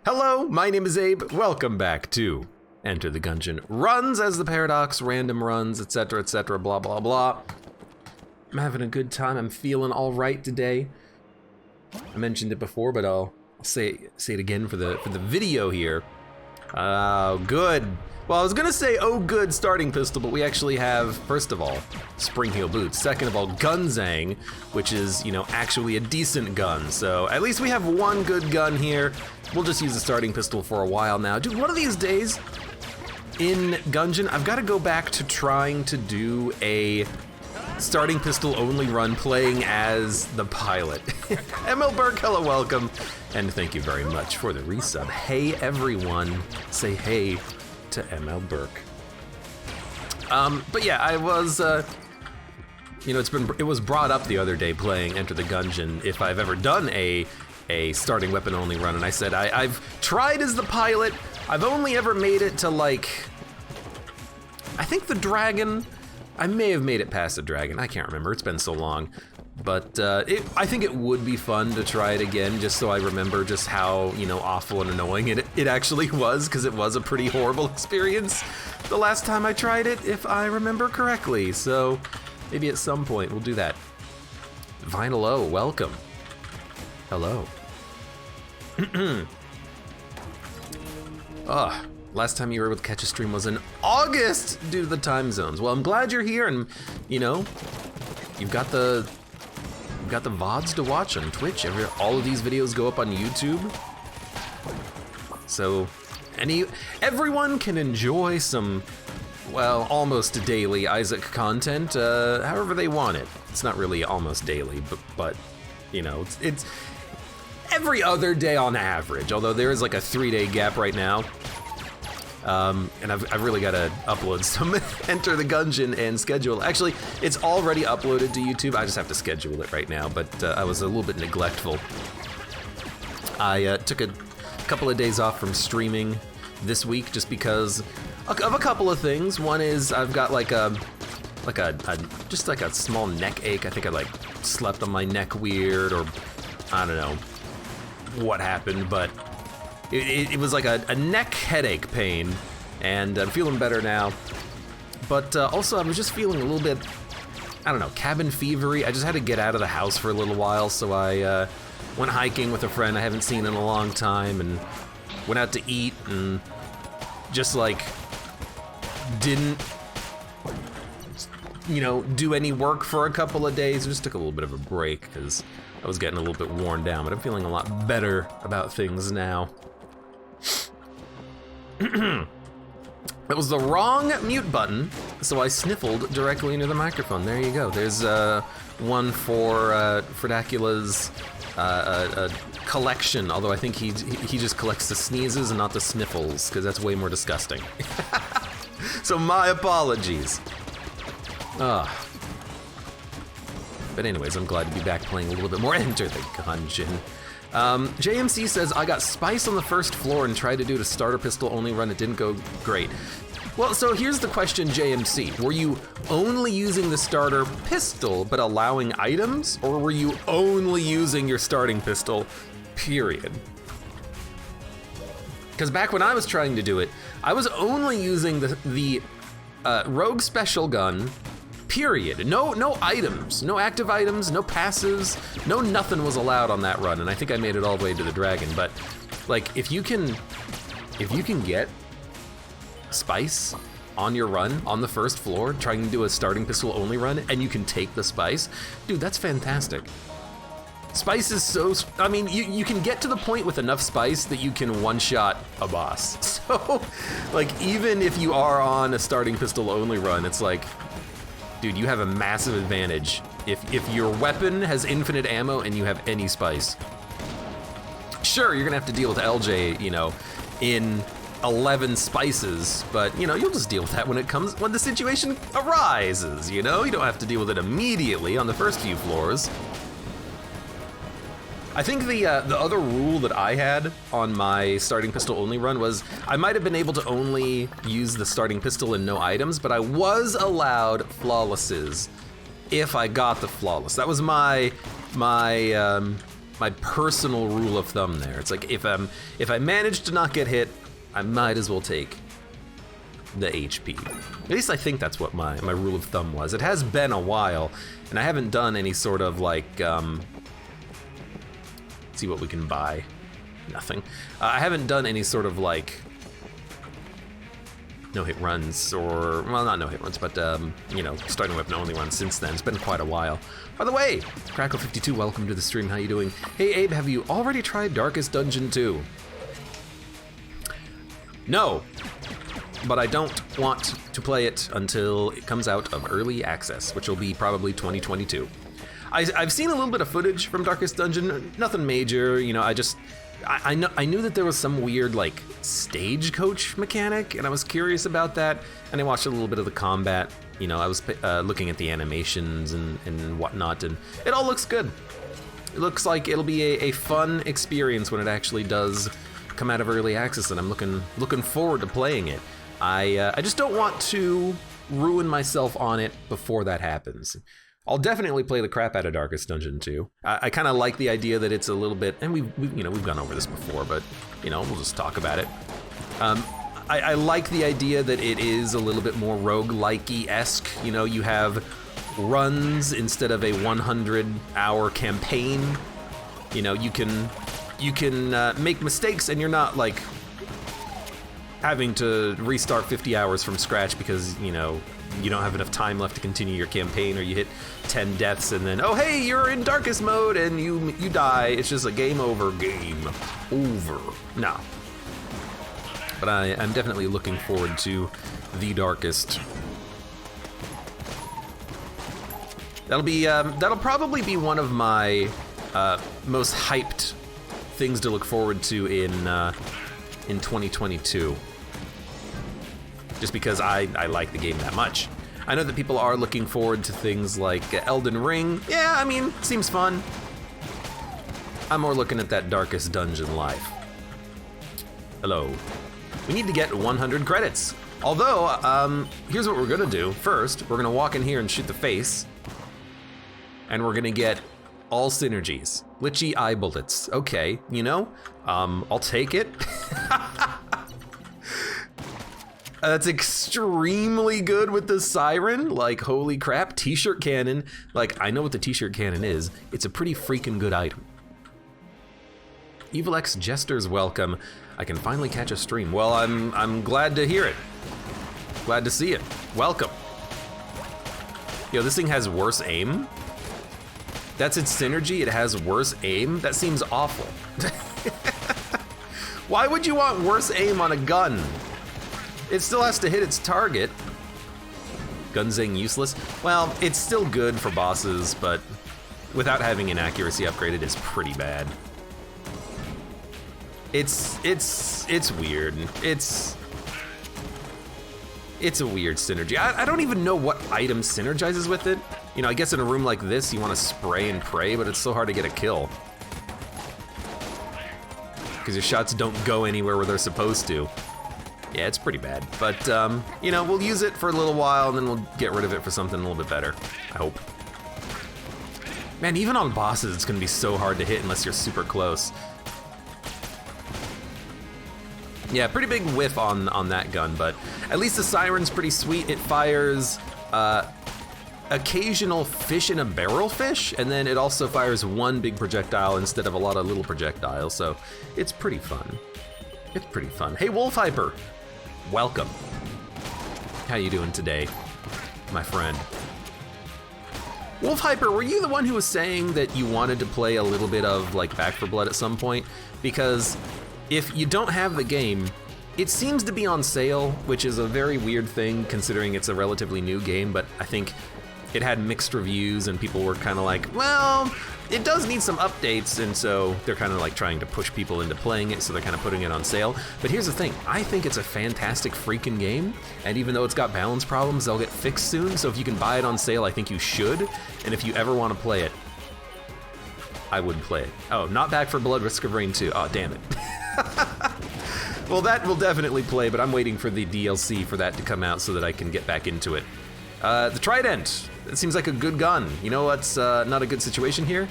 Hello, my name is Abe. Welcome back to Enter the Gungeon. Runs as the Paradox, random runs, etc., blah, blah, blah. I'm having a good time. I'm feeling all right today. I mentioned it before, but I'll say it again for the video here. Good. Well, I was gonna say, oh good starting pistol, but we actually have, first of all, spring heel boots. Second of all, Gunzang, which is, actually a decent gun. So at least we have one good gun here. We'll just use the starting pistol for a while now. Dude, one of these days in Gungeon, I've gotta go back to trying to do a starting pistol only run playing as the pilot. ML Burke, hello, welcome. And thank you very much for the resub. Hey everyone, say hey to ML Burke. But yeah, I was, it was brought up the other day playing Enter the Gungeon if I've ever done a starting weapon only run, and I said I've tried as the pilot. I've only ever made it to I think the dragon. I may have made it past the dragon. I can't remember. It's been so long. But I think it would be fun to try it again, just so I remember just how, awful and annoying it actually was, because it was a pretty horrible experience the last time I tried it, if I remember correctly. So maybe at some point we'll do that. Vinyl O, welcome. Hello. Last time you were able to catch a stream was in August due to the time zones. Well, I'm glad you're here, and you've got the VODs to watch on Twitch. All of these videos go up on YouTube. So everyone can enjoy some, well, almost daily Isaac content, however they want it. It's not really almost daily, but it's every other day on average, although there is like a 3-day gap right now. And I've really got to upload some Enter the Gungeon and schedule. Actually, it's already uploaded to YouTube. I just have to schedule it right now, but I was a little bit neglectful. I took a couple of days off from streaming this week just because of a couple of things. One is I've got just a small neck ache. I think I slept on my neck weird, or I don't know what happened, but it was like a neck headache pain, and I'm feeling better now. But also I was just feeling a little bit, I don't know, cabin fevery. I just had to get out of the house for a little while, so I went hiking with a friend I haven't seen in a long time, and went out to eat, and just didn't do any work for a couple of days. Just took a little bit of a break because I was getting a little bit worn down, but I'm feeling a lot better about things now. That was the wrong mute button, so I sniffled directly into the microphone. There you go. There's one for Fredacula's collection, although I think he just collects the sneezes and not the sniffles, because that's way more disgusting. So my apologies. But anyways, I'm glad to be back playing a little bit more Enter the Gungeon. JMC says, I got Spice on the first floor and tried to do the starter pistol only run. It didn't go great. Well, so here's the question, JMC. Were you only using the starter pistol but allowing items, or were you only using your starting pistol, period? Because back when I was trying to do it, I was only using the rogue special gun, period. No items, no active items, no passives, no nothing was allowed on that run, and I think I made it all the way to the dragon. But if you can get Spice on your run on the first floor, trying to do a starting pistol only run, and you can take the Spice, dude, that's fantastic. Spice is so, I mean, you can get to the point with enough Spice that you can one-shot a boss. So, even if you are on a starting pistol only run, it's dude, you have a massive advantage if your weapon has infinite ammo and you have any Spice. Sure, you're gonna have to deal with LJ, in 11 spices, but you'll just deal with that when the situation arises, you don't have to deal with it immediately on the first few floors. I think the other rule that I had on my starting pistol only run was I might have been able to only use the starting pistol and no items, but I was allowed flawlesses if I got the flawless. That was my my personal rule of thumb there. It's like if I manage to not get hit, I might as well take the HP. At least I think that's what my rule of thumb was. It has been a while, and I haven't done any sort of like, let's see what we can buy. Nothing. I haven't done any sort of like no-hit runs, or, well, not no-hit runs, but, you know, starting weapon only runs since then. It's been quite a while. By the way, Crackle52, welcome to the stream. How you doing? Hey, Abe, have you already tried Darkest Dungeon 2? No, but I don't want to play it until it comes out of early access, which will be probably 2022. I've seen a little bit of footage from Darkest Dungeon, nothing major, you know, I knew that there was some weird like stagecoach mechanic, and I was curious about that, and I watched a little bit of the combat. You know, I was looking at the animations and whatnot, and it all looks good. It looks like it'll be a fun experience when it actually does come out of early access, and I'm looking forward to playing it. I just don't want to ruin myself on it before that happens. I'll definitely play the crap out of Darkest Dungeon 2. I kind of like the idea that it's a little bit, and we've gone over this before, but you know, we'll just talk about it. I like the idea that it is a little bit more roguelike-esque. You know, you have runs instead of a 100-hour campaign. You know, you can make mistakes, and you're not like having to restart 50 hours from scratch because, you know, you don't have enough time left to continue your campaign, or you hit 10 deaths and then, oh hey, you're in darkest mode and you die. It's just a game over. No. But I'm definitely looking forward to the Darkest. That'll probably be one of my most hyped things to look forward to in 2022. Just because I like the game that much. I know that people are looking forward to things like Elden Ring. Yeah, I mean, seems fun. I'm more looking at that Darkest Dungeon life. Hello. We need to get 100 credits. Although, here's what we're gonna do. First, we're gonna walk in here and shoot the face. And we're gonna get all synergies. Glitchy eye bullets. Okay, you know, I'll take it. That's extremely good with the siren. Like, holy crap, t-shirt cannon. Like, I know what the t-shirt cannon is. It's a pretty freaking good item. Evil X Jester's welcome. I can finally catch a stream. Well, I'm glad to hear it. Glad to see it. Welcome. Yo, this thing has worse aim. That's its synergy, it has worse aim? That seems awful. Why would you want worse aim on a gun? It still has to hit its target. Gunzing useless? Well, it's still good for bosses, but without having an accuracy upgrade, it is pretty bad. It's weird. It's a weird synergy. I don't even know what item synergizes with it. You know, I guess in a room like this, you want to spray and pray, but it's so hard to get a kill. Because your shots don't go anywhere where they're supposed to. Yeah, it's pretty bad, but you know, we'll use it for a little while and then we'll get rid of it for something a little bit better, I hope. Man, even on bosses, it's gonna be so hard to hit unless you're super close. Yeah, pretty big whiff on that gun, but at least the siren's pretty sweet. It fires occasional fish in a barrel fish, and then it also fires one big projectile instead of a lot of little projectiles, so it's pretty fun. It's pretty fun. Hey, Wolf Hyper, welcome. How you doing today, my friend? Wolf Hyper, were you the one who was saying that you wanted to play a little bit of like Back 4 Blood at some point? Because if you don't have the game, it seems to be on sale, which is a very weird thing considering it's a relatively new game, but I think it had mixed reviews and people were kind of like, well, it does need some updates, and so they're kind of like trying to push people into playing it, so they're kind of putting it on sale. But here's the thing, I think it's a fantastic freaking game, and even though it's got balance problems, they'll get fixed soon, so if you can buy it on sale, I think you should, and if you ever want to play it, I would play it. Oh, not Back 4 Blood, Risk of Rain 2, oh damn it. Well, that will definitely play, but I'm waiting for the DLC for that to come out so that I can get back into it. The Trident, it seems like a good gun. You know what's not a good situation here?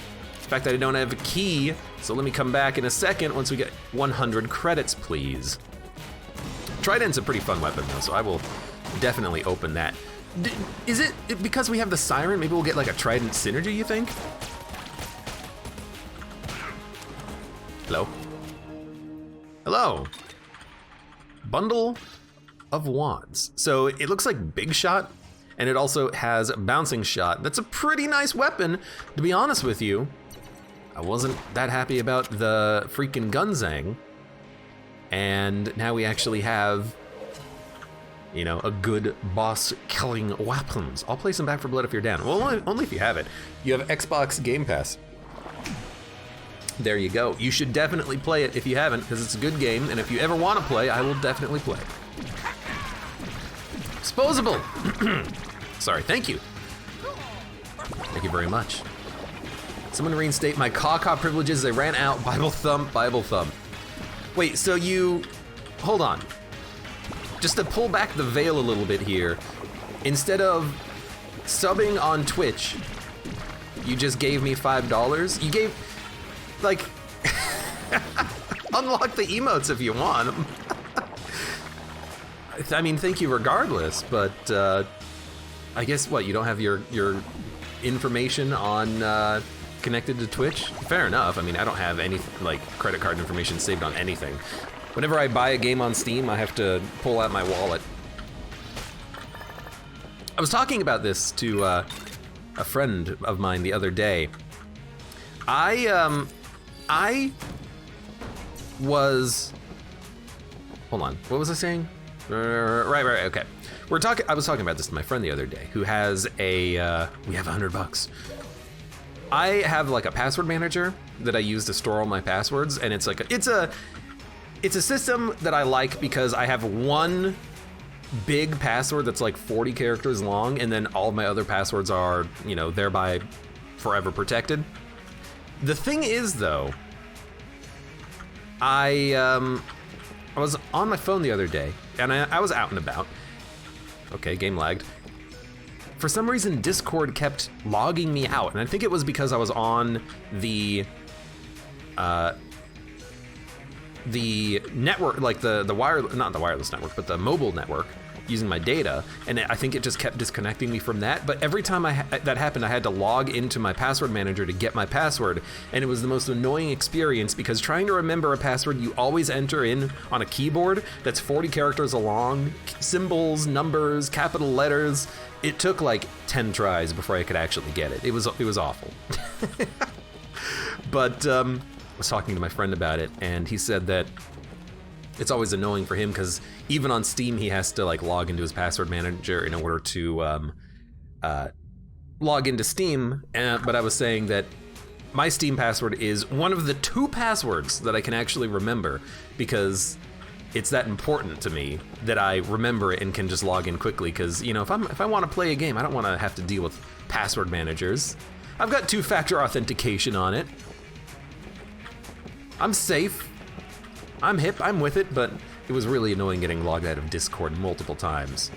fact, I don't have a key, so let me come back in a second once we get 100 credits, please. Trident's a pretty fun weapon, though, so I will definitely open that. Is it because we have the siren? Maybe we'll get like a Trident synergy, you think? Hello? Hello? Bundle of wands. So it looks like Big Shot, and it also has Bouncing Shot. That's a pretty nice weapon, to be honest with you. I wasn't that happy about the freaking Gunzang, and now we actually have, you know, a good boss killing weapons. I'll play some Back 4 Blood if you're down. Well, only if you have it. You have Xbox Game Pass. There you go. You should definitely play it if you haven't, because it's a good game, and if you ever want to play, I will definitely play. Disposable. Sorry, thank you. Thank you very much. Someone reinstate my caw privileges. They ran out. Bible thump, Bible thump. Wait, so you, hold on. Just to pull back the veil a little bit here, instead of subbing on Twitch, you just gave me $5? You gave, like, unlock the emotes if you want. I mean, thank you regardless, but I guess what, you don't have your information on connected to Twitch? Fair enough. I mean, I don't have any like credit card information saved on anything. Whenever I buy a game on Steam, I have to pull out my wallet. I was talking about this to a friend of mine the other day. I was, hold on, what was I saying? Right, okay. I was talking about this to my friend the other day, who has we have $100. I have like a password manager that I use to store all my passwords, and it's like it's a system that I like because I have one big password that's like 40 characters long, and then all of my other passwords are, you know, thereby forever protected. The thing is, though, I was on my phone the other day, and I was out and about. Okay, game lagged. For some reason, Discord kept logging me out, and I think it was because I was on the network, like the not the wireless network, but the mobile network, using my data, and I think it just kept disconnecting me from that. But every time that happened, I had to log into my password manager to get my password, and it was the most annoying experience because trying to remember a password you always enter in on a keyboard that's 40 characters long, symbols, numbers, capital letters, it took like 10 tries before I could actually get it. It was awful. But I was talking to my friend about it, and he said that it's always annoying for him because even on Steam he has to like log into his password manager in order to log into Steam. But I was saying that my Steam password is one of the 2 passwords that I can actually remember because it's that important to me that I remember it and can just log in quickly. Because, you know, if I want to play a game, I don't want to have to deal with password managers. I've got 2-factor authentication on it. I'm safe. I'm hip, I'm with it, but it was really annoying getting logged out of Discord multiple times.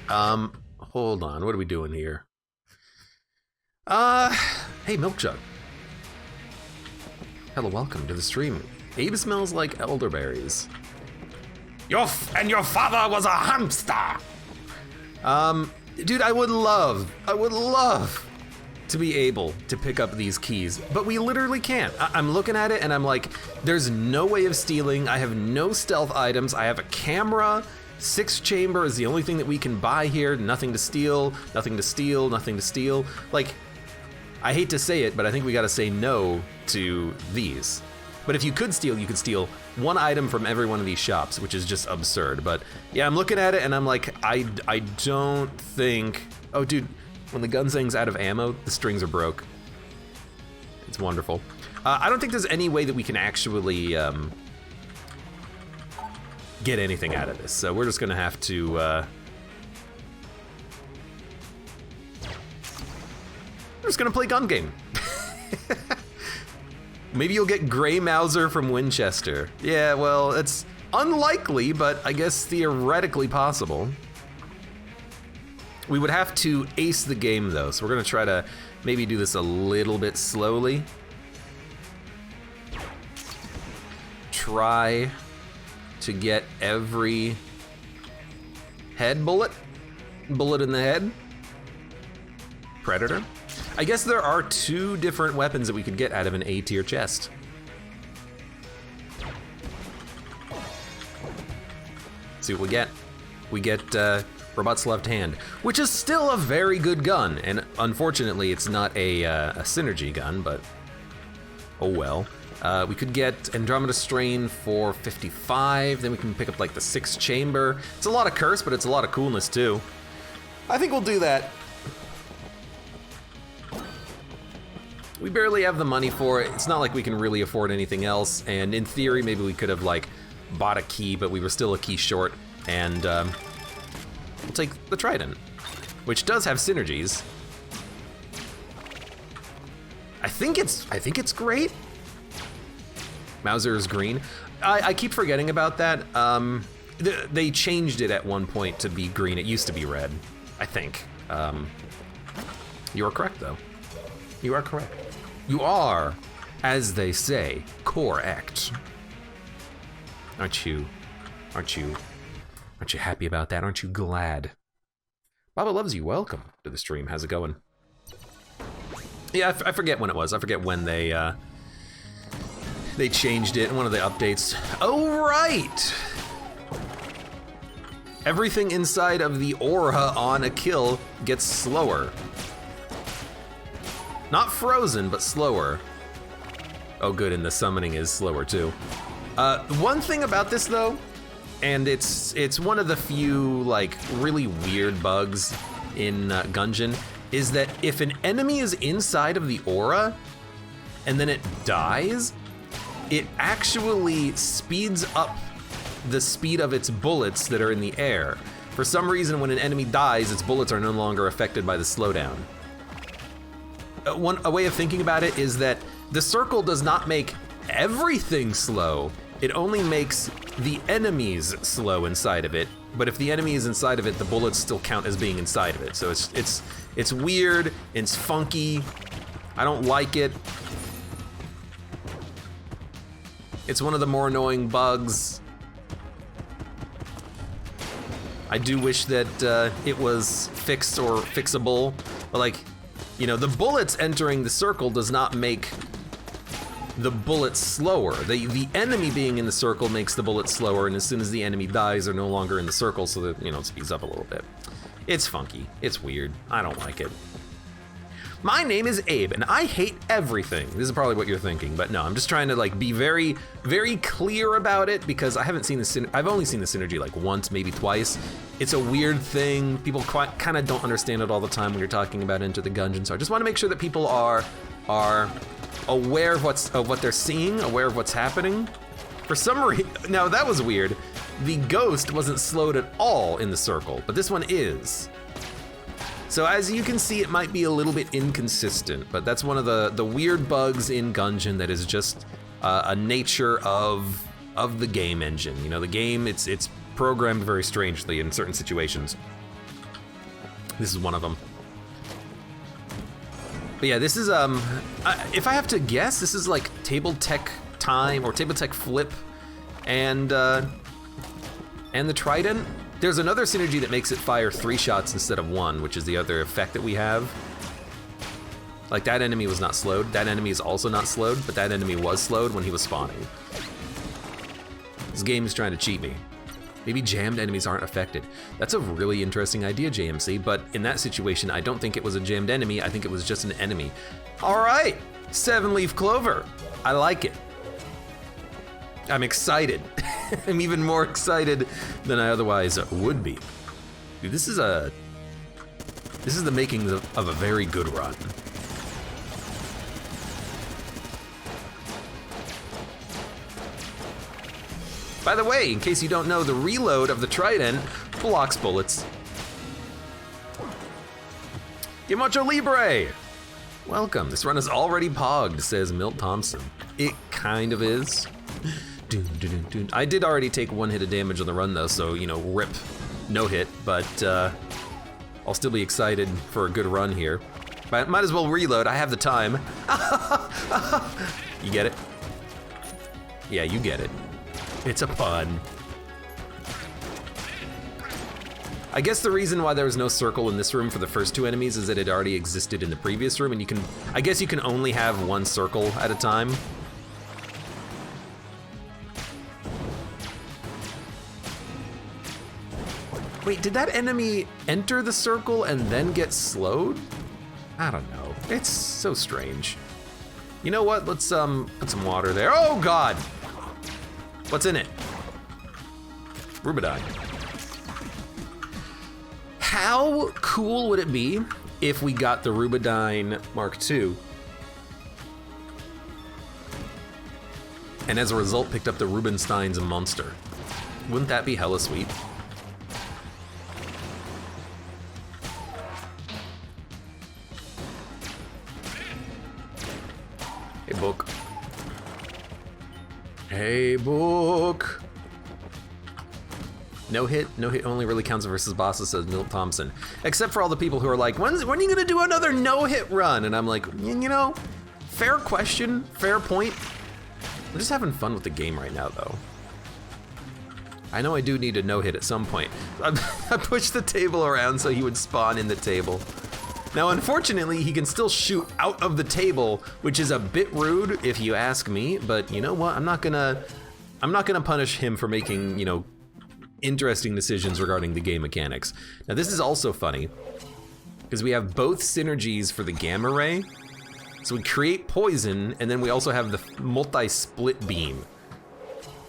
Hold on, what are we doing here? Hey, Milk Jug. Hello, welcome to the stream. Abe smells like elderberries. Your father was a hamster! Dude, I would love to be able to pick up these keys, but we literally can't. I'm looking at it and I'm like, there's no way of stealing. I have no stealth items. I have a camera. 6-chamber is the only thing that we can buy here. Nothing to steal, nothing to steal, nothing to steal. Like, I hate to say it, but I think we gotta say no to these. But if you could steal 1 item from every one of these shops, which is just absurd. But yeah, I'm looking at it and I'm like, I don't think, oh dude, when the Gunzang's out of ammo, the strings are broke. It's wonderful. I don't think there's any way that we can actually get anything out of this, so we're just gonna have to we're just gonna play gun game. Maybe you'll get Grey Mauser from Winchester. Yeah, well, it's unlikely, but I guess theoretically possible. We would have to ace the game though, so we're gonna try to maybe do this a little bit slowly. Try to get every head bullet in the head. Predator. I guess there are 2 different weapons that we could get out of an A tier chest. See what we get. We get Robot's Left Hand, which is still a very good gun, and unfortunately it's not a synergy gun, but oh well. We could get Andromeda Strain for 55, then we can pick up like the 6 chamber. It's a lot of curse, but it's a lot of coolness too. I think we'll do that. We barely have the money for it. It's not like we can really afford anything else, and in theory, maybe we could have like bought a key, but we were still a key short, and we'll take the Trident, which does have synergies. I think it's great. Mauser is green. I keep forgetting about that. They changed it at one point to be green. It used to be red, I think. You are correct, though. You are correct. You are, as they say, correct. Aren't you happy about that? Aren't you glad? Baba loves you. Welcome to the stream. How's it going? Yeah, I forget when it was. I forget when they changed it in one of the updates. Oh, right! Everything inside of the aura on a kill gets slower. Not frozen, but slower. Oh good, and the summoning is slower too. One thing about this though, and it's one of the few like really weird bugs in Gungeon, is that if an enemy is inside of the aura and then it dies, it actually speeds up the speed of its bullets that are in the air. For some reason, when an enemy dies, its bullets are no longer affected by the slowdown. A way of thinking about it is that the circle does not make everything slow. It only makes the enemies slow inside of it. But if the enemy is inside of it, the bullets still count as being inside of it. So it's weird, it's funky. I don't like it. It's one of the more annoying bugs. I do wish that it was fixed or fixable, but like, you know, the bullets entering the circle does not make the bullets slower. The enemy being in the circle makes the bullets slower, and as soon as the enemy dies, they're no longer in the circle, so that, you know, it speeds up a little bit. It's funky, it's weird, I don't like it. My name is Abe, and I hate everything. This is probably what you're thinking, but no, I'm just trying to like be very, very clear about it because I haven't seen I've only seen the synergy like once, maybe twice. It's a weird thing. People kind of don't understand it all the time when you're talking about Enter the Gungeon, so I just want to make sure that people are aware of what they're seeing, aware of what's happening. For some reason, now that was weird. The ghost wasn't slowed at all in the circle, but this one is. So as you can see, it might be a little bit inconsistent, but that's one of the weird bugs in Gungeon that is just a nature of the game engine. You know, the game, it's programmed very strangely in certain situations. This is one of them. But yeah, this is, if I have to guess, this is like Table Tech Time or Table Tech Flip and the Trident. There's another synergy that makes it fire 3 shots instead of 1, which is the other effect that we have. Like that enemy was not slowed. That enemy is also not slowed, but that enemy was slowed when he was spawning. This game is trying to cheat me. Maybe jammed enemies aren't affected. That's a really interesting idea, JMC, but in that situation, I don't think it was a jammed enemy. I think it was just an enemy. All right, 7-leaf clover. I like it. I'm excited. I'm even more excited than I otherwise would be. Dude, this is the makings of a very good run. By the way, in case you don't know, the reload of the Trident blocks bullets. Yamacho Libre! Welcome, this run is already pogged, says Milt Thompson. It kind of is. I did already take 1 hit of damage on the run though, so, you know, rip, no hit, but I'll still be excited for a good run here. But might as well reload, I have the time. You get it? Yeah, you get it. It's a pun. I guess the reason why there was no circle in this room for the first two enemies is that it already existed in the previous room, and you can, I guess you can only have one circle at a time. Wait, did that enemy enter the circle and then get slowed? I don't know. It's so strange. You know what? Let's put some water there. Oh God! What's in it? Rubidine. How cool would it be if we got the Rubidine Mark II and as a result picked up the Rubinstein's monster? Wouldn't that be hella sweet? Hey, book. Hey, book. No hit only really counts versus bosses, says Milt Thompson. Except for all the people who are like, when are you gonna do another no-hit run? And I'm like, you know, fair question, fair point. I'm just having fun with the game right now, though. I know I do need a no-hit at some point. I pushed the table around so he would spawn in the table. Now, unfortunately, he can still shoot out of the table, which is a bit rude if you ask me, but you know what? I'm not gonna punish him for making, you know, interesting decisions regarding the game mechanics. Now, this is also funny, because we have both synergies for the gamma ray. So we create poison, and then we also have the multi-split beam.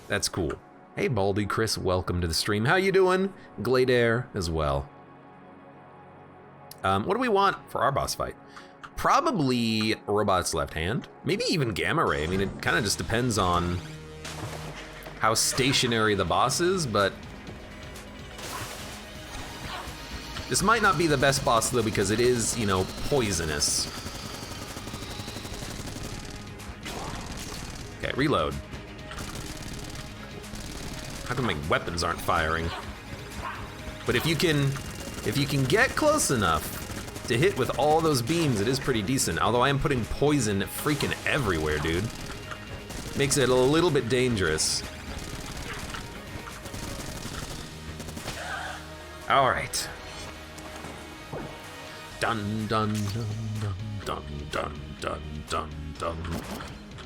That's cool. Hey, Baldy Chris, welcome to the stream. How you doing? Gladair as well. What do we want for our boss fight? Probably Robot's Left Hand. Maybe even Gamma Ray. I mean, it kind of just depends on how stationary the boss is, but this might not be the best boss though, because it is, you know, poisonous. Okay, reload. How come my weapons aren't firing? But if you can get close enough to hit with all those beams, it is pretty decent. Although I am putting poison freaking everywhere, dude. Makes it a little bit dangerous. All right. Dun dun dun dun dun dun dun dun.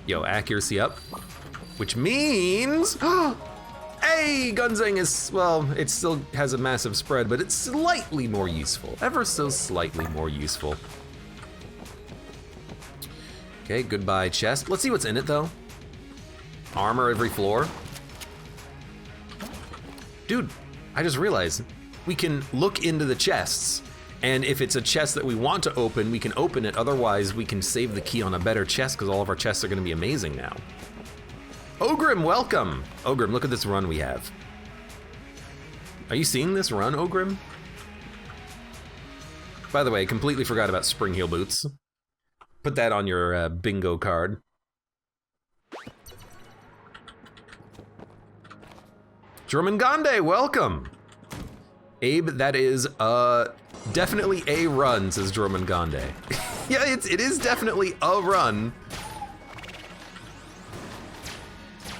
Yo, accuracy up, which means, hey, Gunzang is, well, it still has a massive spread, but it's slightly more useful, ever so slightly more useful. Okay, goodbye chest. Let's see what's in it though. Armor every floor. Dude, I just realized we can look into the chests, and if it's a chest that we want to open, we can open it. Otherwise, we can save the key on a better chest, because all of our chests are gonna be amazing now. Ogrim, welcome. Ogrim, look at this run we have. Are you seeing this run, Ogrim? By the way, I completely forgot about spring heel boots. Put that on your bingo card. Jormungandr, welcome. Abe, that is definitely a run, says Jormungandr. Yeah, it is definitely a run.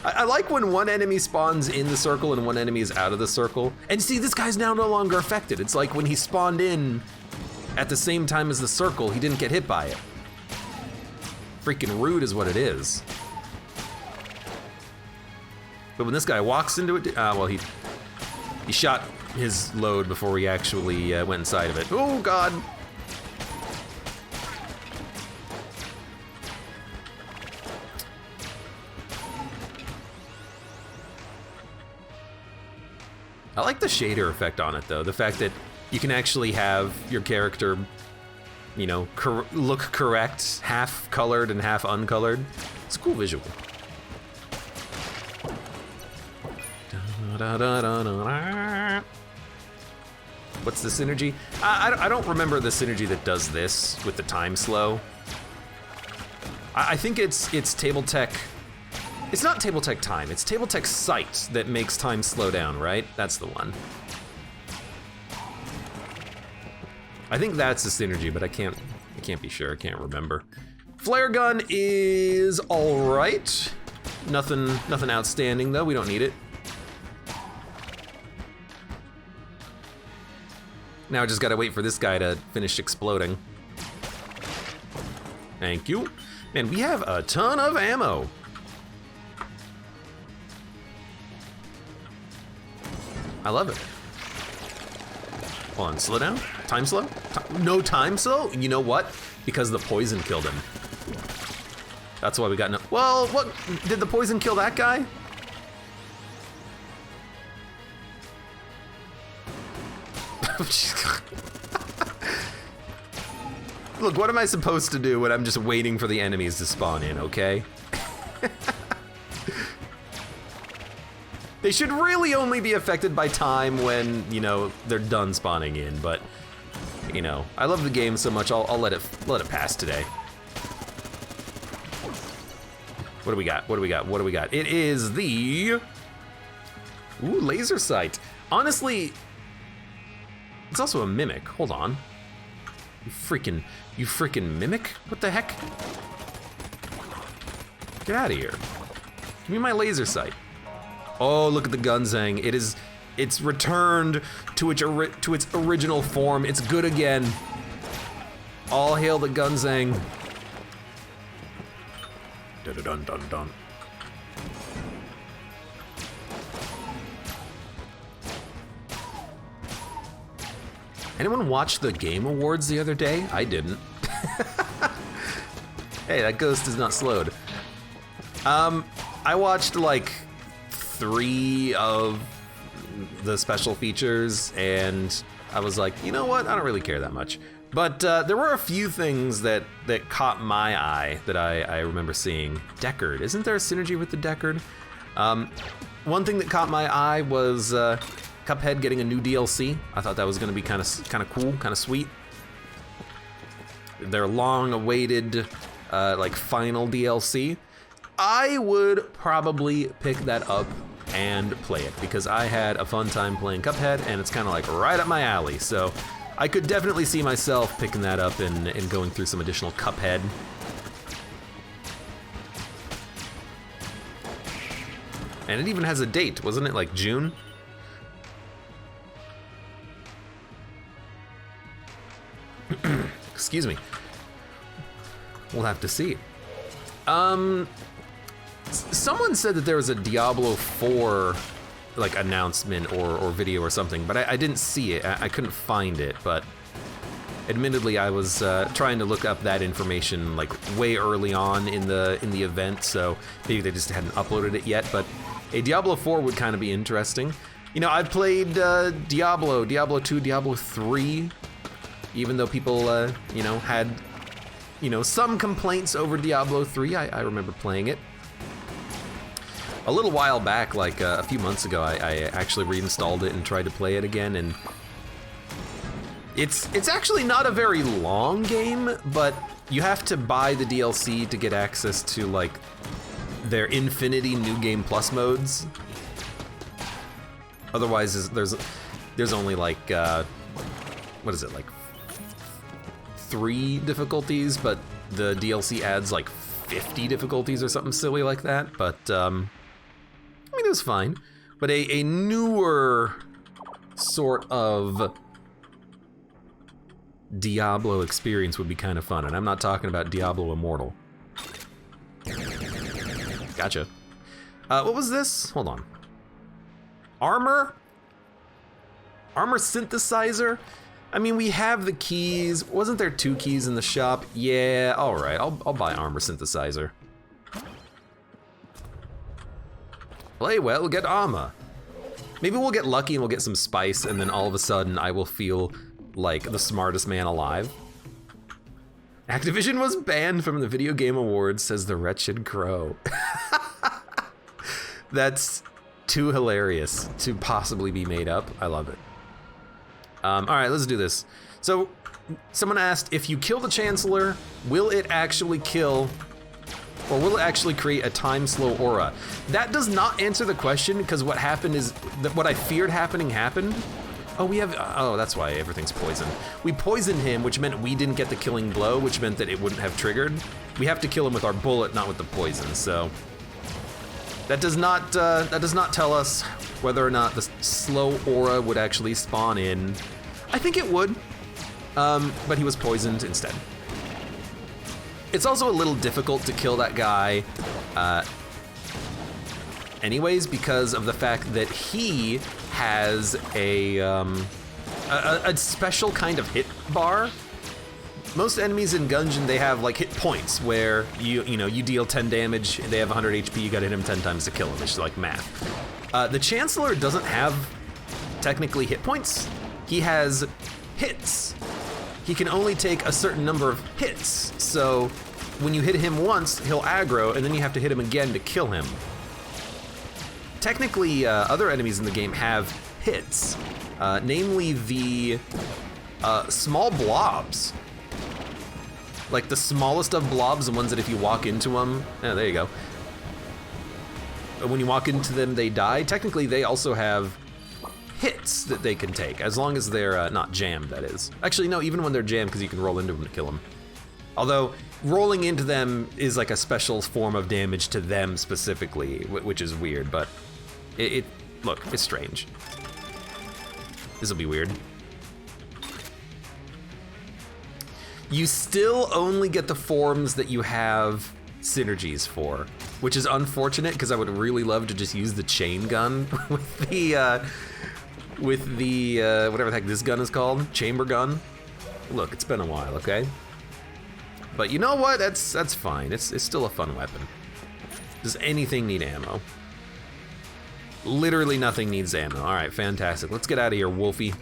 I like when one enemy spawns in the circle and one enemy is out of the circle. And see, this guy's now no longer affected. It's like when he spawned in at the same time as the circle, he didn't get hit by it. Freaking rude is what it is. But when this guy walks into it, well, he shot his load before he actually went inside of it. Oh, God. I like the shader effect on it, though. The fact that you can actually have your character, you know, look correct, half colored and half uncolored. It's a cool visual. What's the synergy? I don't remember the synergy that does this with the time slow. I think it's Table Tech. It's not Table Tech time, it's Table Tech sight that makes time slow down, right? That's the one. I think that's the synergy, but I can't be sure, I can't remember. Flare gun is all right. Nothing outstanding though, we don't need it. Now I just gotta wait for this guy to finish exploding. Thank you. Man, we have a ton of ammo. I love it. Hold on, slow down. Time slow? No time slow? You know what? Because the poison killed him. That's why we got no. Well, what? Did the poison kill that guy? Look, what am I supposed to do when I'm just waiting for the enemies to spawn in, okay? They should really only be affected by time when, you know, they're done spawning in, but, you know, I love the game so much, I'll let it pass today. What do we got? What do we got? What do we got? It is the... Ooh, laser sight. Honestly, it's also a mimic. Hold on. You freaking mimic? What the heck? Get out of here. Give me my laser sight. Oh, look at the Gunzang. It's returned to its original form. It's good again. All hail the Gunzang. Dun dun dun dun. Anyone watch the Game Awards the other day? I didn't. Hey, that ghost is not slowed. I watched like 3 of the special features, and I was like, you know what? I don't really care that much. But there were a few things that caught my eye that I remember seeing. Deckard, isn't there a synergy with the Deckard? One thing that caught my eye was Cuphead getting a new DLC. I thought that was gonna be kind of cool, kind of sweet. Their long-awaited like final DLC. I would probably pick that up and play it because I had a fun time playing Cuphead, and it's kind of like right up my alley. So I could definitely see myself picking that up and going through some additional Cuphead. And it even has a date, wasn't it? Like June? Excuse me. We'll have to see. Someone said that there was a Diablo 4 like announcement or video or something, but I didn't see it. I couldn't find it, but admittedly I was trying to look up that information like way early on in the event, so maybe they just hadn't uploaded it yet, but a Diablo 4 would kind of be interesting. You know, I've played Diablo 2, Diablo 3, even though people, you know, had, you know, some complaints over Diablo 3, I remember playing it. A little while back, like a few months ago, I actually reinstalled it and tried to play it again, and it's actually not a very long game, but you have to buy the DLC to get access to like their Infinity New Game Plus modes. Otherwise, there's only like what is it, like 3 difficulties, but the DLC adds like 50 difficulties or something silly like that. But I mean, it was fine. But a newer sort of Diablo experience would be kind of fun, and I'm not talking about Diablo Immortal. Gotcha. What was this? Hold on. Armor? Armor synthesizer? I mean, we have the keys. Wasn't there 2 keys in the shop? Yeah, all right, I'll buy armor synthesizer. Play well, get armor. Maybe we'll get lucky and we'll get some spice, and then all of a sudden I will feel like the smartest man alive. Activision was banned from the Video Game Awards, says the Wretched Crow. That's too hilarious to possibly be made up. I love it. All right, let's do this. So, someone asked, if you kill the Chancellor, will it actually kill, or will it actually create a time slow aura? That does not answer the question, because what happened is, that what I feared happening happened. Oh, we have, oh, that's why everything's poisoned. We poisoned him, which meant we didn't get the killing blow, which meant that it wouldn't have triggered. We have to kill him with our bullet, not with the poison, so. That does not tell us whether or not the slow aura would actually spawn in. I think it would, but he was poisoned instead. It's also a little difficult to kill that guy anyways, because of the fact that he has a special kind of hit bar. Most enemies in Gungeon, they have like hit points where you deal 10 damage, they have 100 HP, you gotta hit him 10 times to kill him. It's like math. The Chancellor doesn't have technically hit points. He has hits. He can only take a certain number of hits. So when you hit him once, he'll aggro, and then you have to hit him again to kill him. Technically, other enemies in the game have hits, namely the small blobs. Like the smallest of blobs, the ones that if you walk into them, yeah, there you go. When you walk into them, they die. Technically, they also have hits that they can take, as long as they're not jammed, that is. Actually, no, even when they're jammed, because you can roll into them to kill them. Although, rolling into them is like a special form of damage to them specifically, which is weird, but look, it's strange. This'll be weird. You still only get the forms that you have synergies for, which is unfortunate because I would really love to just use the chain gun with the whatever the heck this gun is called, chamber gun. Look, it's been a while, okay? But you know what? That's fine. It's still a fun weapon. Does anything need ammo? Literally nothing needs ammo. All right, fantastic. Let's get out of here, Wolfie.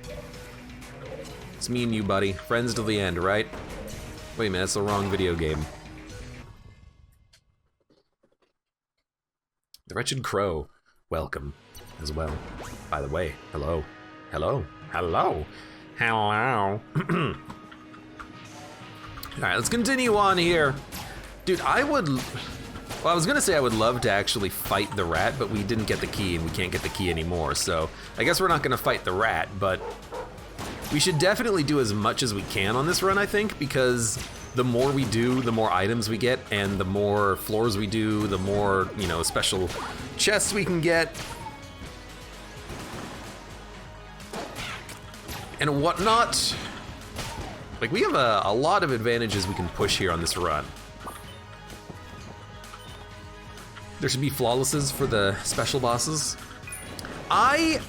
It's me and you, buddy. Friends till the end, right? Wait a minute, that's the wrong video game. The Wretched Crow, welcome as well. By the way, hello, hello, hello, hello. All right, let's continue on here. Dude, well, I was gonna say I would love to actually fight the rat, but we didn't get the key and we can't get the key anymore, so I guess we're not gonna fight the rat, but we should definitely do as much as we can on this run, I think, because the more we do, the more items we get, and the more floors we do, the more, special chests we can get. And whatnot. Like, we have a lot of advantages we can push here on this run. There should be flawlesses for the special bosses. I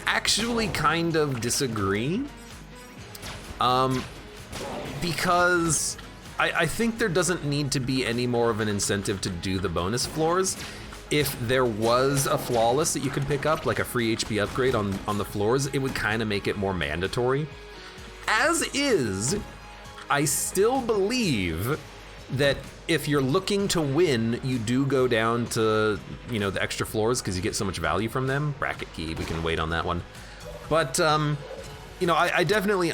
actually kind of disagree. Because I think there doesn't need to be any more of an incentive to do the bonus floors. If there was a flawless that you could pick up, like a free HP upgrade on the floors, it would kind of make it more mandatory. As is, I still believe that if you're looking to win, you do go down to, the extra floors because you get so much value from them. Bracket key, we can wait on that one. But, I definitely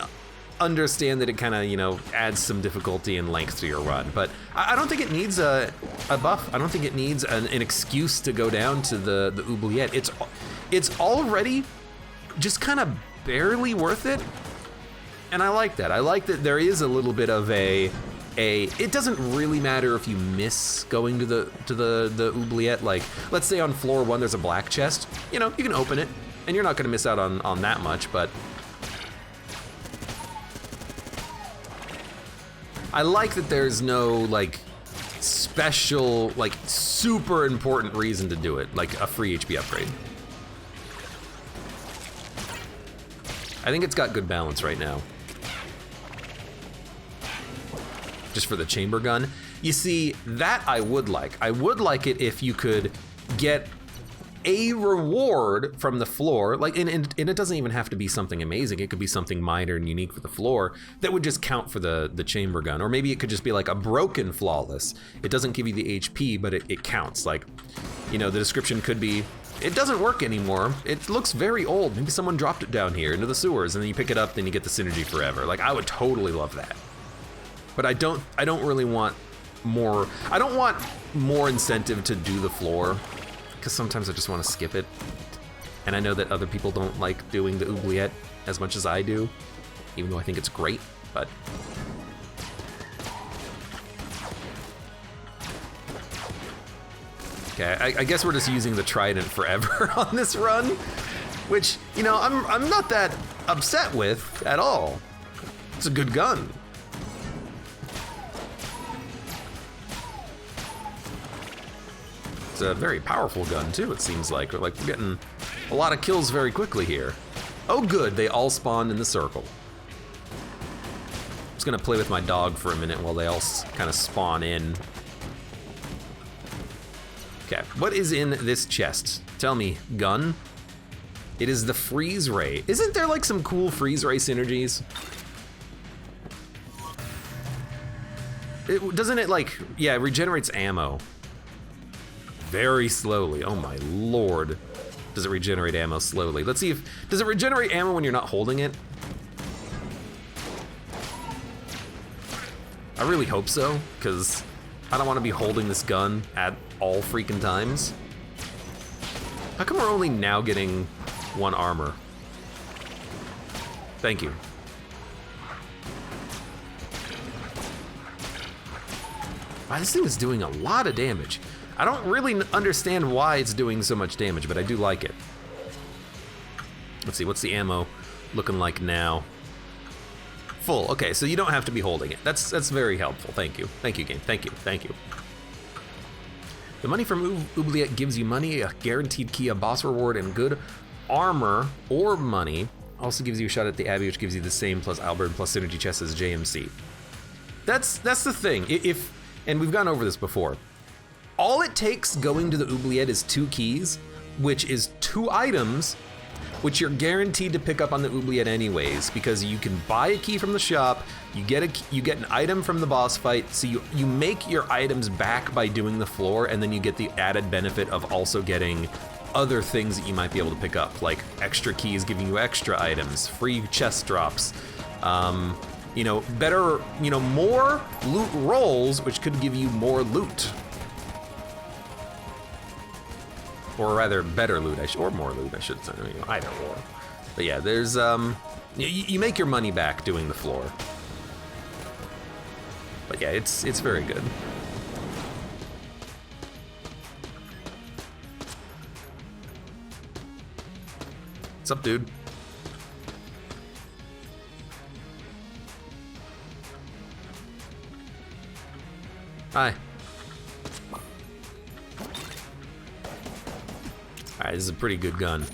understand that it kind of, adds some difficulty and length to your run. But I don't think it needs a buff. I don't think it needs an excuse to go down to the oubliette. It's already just kind of barely worth it. And I like that. I like that there is a little bit of it doesn't really matter if you miss going to the oubliette. Like, let's say on floor 1 there's a black chest. You can open it, and you're not gonna miss out on that much, but I like that there's no, like, special, like, super important reason to do it, like a free HP upgrade. I think it's got good balance right now. Just for the chamber gun. You see, that I would like. I would like it if you could get a reward from the floor, like, and it doesn't even have to be something amazing. It could be something minor and unique for the floor that would just count for the chamber gun. Or maybe it could just be like a broken flawless. It doesn't give you the HP, but it counts. Like, the description could be, it doesn't work anymore. It looks very old. Maybe someone dropped it down here into the sewers, and then you pick it up, then you get the synergy forever. Like, I would totally love that. But I don't really want more. I don't want more incentive to do the floor, because sometimes I just want to skip it. And I know that other people don't like doing the oubliette as much as I do, even though I think it's great, but... Okay, I guess we're just using the trident forever on this run, which, you know, I'm not that upset with at all. It's a good gun. It's a very powerful gun too, it seems like. We're getting a lot of kills very quickly here. Oh good, they all spawned in the circle. I'm just gonna play with my dog for a minute while they all kind of spawn in. Okay, what is in this chest? Tell me, gun? It is the freeze ray. Isn't there like some cool freeze ray synergies? Doesn't it like, yeah, it regenerates ammo. Very slowly, oh my lord. Does it regenerate ammo slowly? Let's see if, does it regenerate ammo when you're not holding it? I really hope so, because I don't want to be holding this gun at all freaking times. How come we're only now getting 1 armor? Thank you. Wow, this thing is doing a lot of damage. I don't really understand why it's doing so much damage, but I do like it. Let's see, what's the ammo looking like now? Full, okay, so you don't have to be holding it. That's very helpful, thank you. Thank you, game, thank you, thank you. The money from oubliette gives you money, a guaranteed key, a boss reward, and good armor or money. Also gives you a shot at the Abbey, which gives you the same plus Albert plus synergy chest as JMC. That's the thing, and we've gone over this before. All it takes going to the oubliette is 2 keys, which is 2 items, which you're guaranteed to pick up on the oubliette anyways, because you can buy a key from the shop, you get an item from the boss fight, so you make your items back by doing the floor, and then you get the added benefit of also getting other things that you might be able to pick up, like extra keys giving you extra items, free chest drops, you know, better, you know, more loot rolls, which could give you more loot. Or rather, better loot, or more loot, I should say, you know, either or. But yeah, there's, you make your money back doing the floor. But yeah, it's very good. What's up, dude? Hi. Alright, this is a pretty good gun.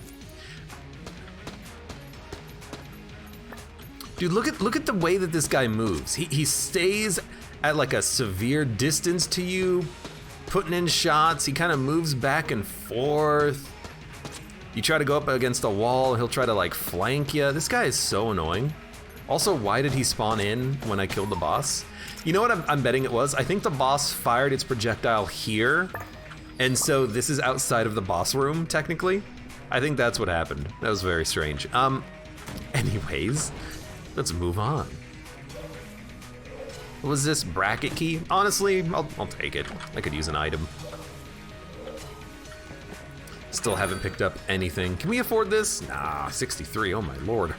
Dude, look at the way that this guy moves. He stays at like a severe distance to you, putting in shots. He kind of moves back and forth. You try to go up against a wall, he'll try to like flank you. This guy is so annoying. Also, why did he spawn in when I killed the boss? You know what I'm betting it was? I think the boss fired its projectile here, and so this is outside of the boss room, technically. I think that's what happened. That was very strange. Anyways, let's move on. What was this, bracket key? Honestly, I'll take it. I could use an item. Still haven't picked up anything. Can we afford this? Nah, 63, oh my lord.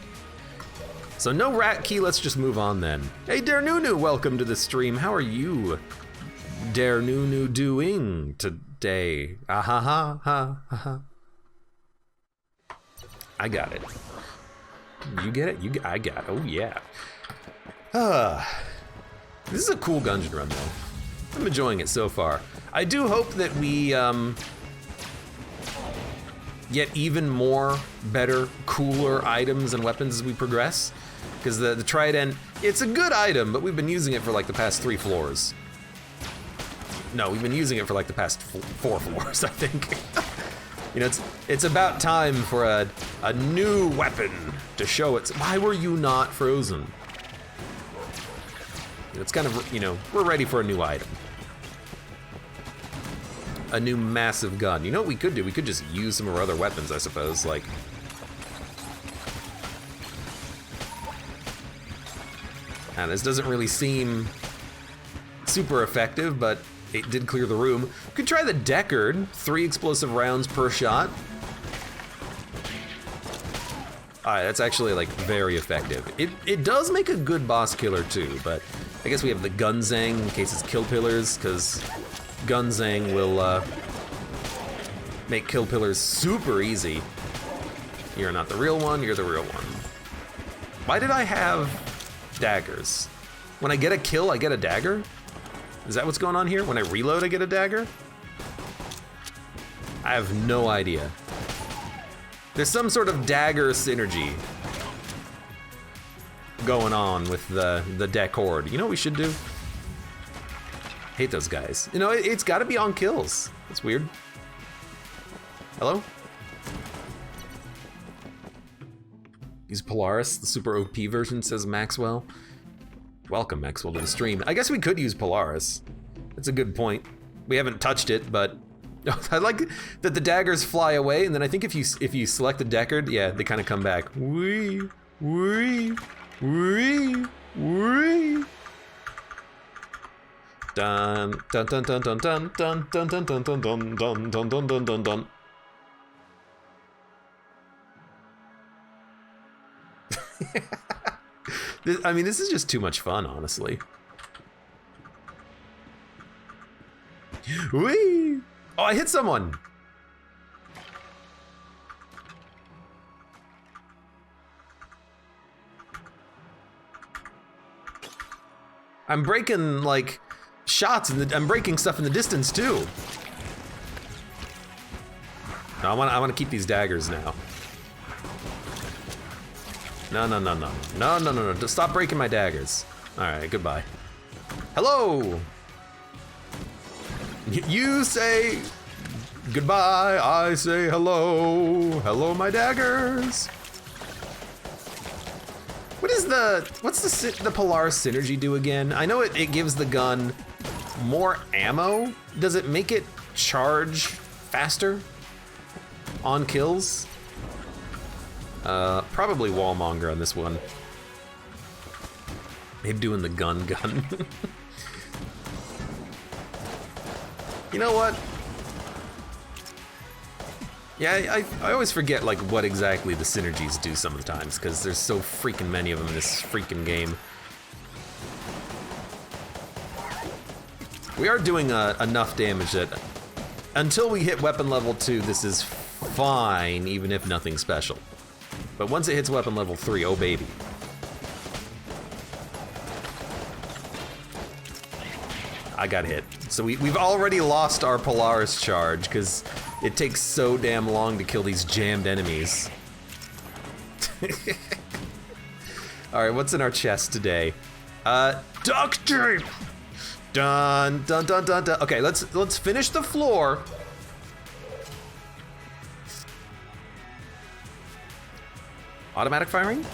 So no rat key, let's just move on then. Hey Dare Nunu, welcome to the stream. How are you, Dare Nunu, doing today? Ah ha ha ha ha ha. I got it. You get it? I got it. Oh yeah. This is a cool Gungeon run though. I'm enjoying it so far. I do hope that we get even more better, cooler items and weapons as we progress. Because the trident, it's a good item, but we've been using it for like the past 3 floors. No, we've been using it for like the past 4 floors, I think. You know, it's about time for a new weapon to show it. Why were you not frozen? It's kind of, you know, we're ready for a new item. A new massive gun. You know what we could do? We could just use some of our other weapons, I suppose, like... And this doesn't really seem super effective, but it did clear the room. We could try the Deckard, 3 explosive rounds per shot. Alright, that's actually like very effective. It does make a good boss killer too, but I guess we have the Gunzang in case it's kill pillars, because Gunzang will make kill pillars super easy. You're not the real one, you're the real one. Why did I have daggers? When I get a kill, I get a dagger? Is that what's going on here? When I reload, I get a dagger? I have no idea. There's some sort of dagger synergy going on with the deck horde. You know what we should do? Hate those guys. You know, it's gotta be on kills. That's weird. Hello? Use Polaris, the super OP version, says Maxwell. Welcome, Maxwell, to the stream. I guess we could use Polaris. That's a good point. We haven't touched it, but I like that the daggers fly away, and then I think if you select the Deckard, yeah, they kind of come back. Wee, wee, wee, wee. Dun dun dun dun dun dun dun dun dun dun dun dun dun dun dun dun dun dun. I mean, this is just too much fun, honestly. Whee! Oh, I hit someone! I'm breaking, like, shots, I'm breaking stuff in the distance, too. No, I want to keep these daggers now. No, no, no, no. No, no, no, no. Just stop breaking my daggers. Alright, goodbye. Hello! You say goodbye, I say hello. Hello, my daggers. What's the Polaris synergy do again? I know it gives the gun more ammo. Does it make it charge faster on kills? Probably Wallmonger on this one. Him doing the gun. You know what? Yeah, I always forget like what exactly the synergies do sometimes, because there's so freaking many of them in this freaking game. We are doing enough damage that until we hit weapon level 2, this is fine, even if nothing special. But once it hits weapon level 3, oh baby. I got hit. So we've already lost our Polaris charge because it takes so damn long to kill these jammed enemies. All right, what's in our chest today? Duct tape. Dun dun dun dun dun. Okay, let's finish the floor. Automatic firing?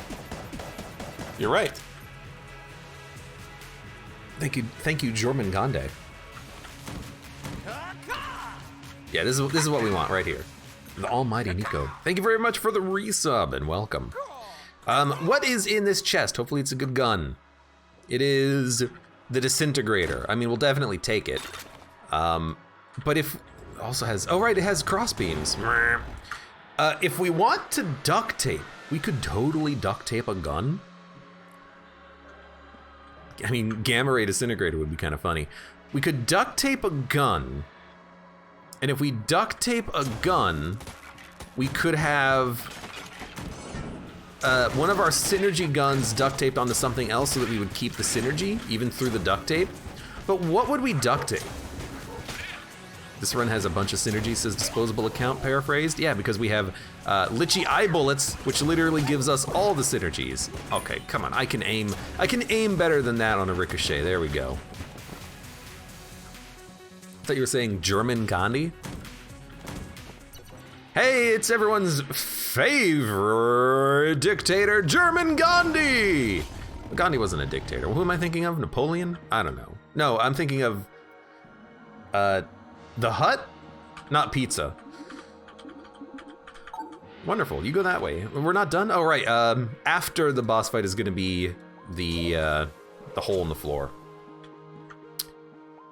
You're right. Thank you, Jorman Gande. Yeah, this is what we want right here. The almighty Nico. Thank you very much for the resub and welcome. What is in this chest? Hopefully it's a good gun. It is the disintegrator. I mean, we'll definitely take it. But if also has, oh right, it has crossbeams. If we want to duct tape, we could totally duct tape a gun. I mean, gamma ray disintegrator would be kind of funny. We could duct tape a gun, and if we duct tape a gun, we could have one of our synergy guns duct taped onto something else so that we would keep the synergy, even through the duct tape. But what would we duct tape? This run has a bunch of synergies, says disposable account, paraphrased. Yeah, because we have Litchi eye bullets, which literally gives us all the synergies. Okay, come on, I can aim better than that on a ricochet, there we go. I thought you were saying German Gandhi? Hey, it's everyone's favorite dictator, German Gandhi! Gandhi wasn't a dictator. Who am I thinking of? Napoleon? I don't know. No, I'm thinking of, The Hut? Not pizza. Wonderful, you go that way. We're not done? Oh, right, after the boss fight is gonna be the hole in the floor.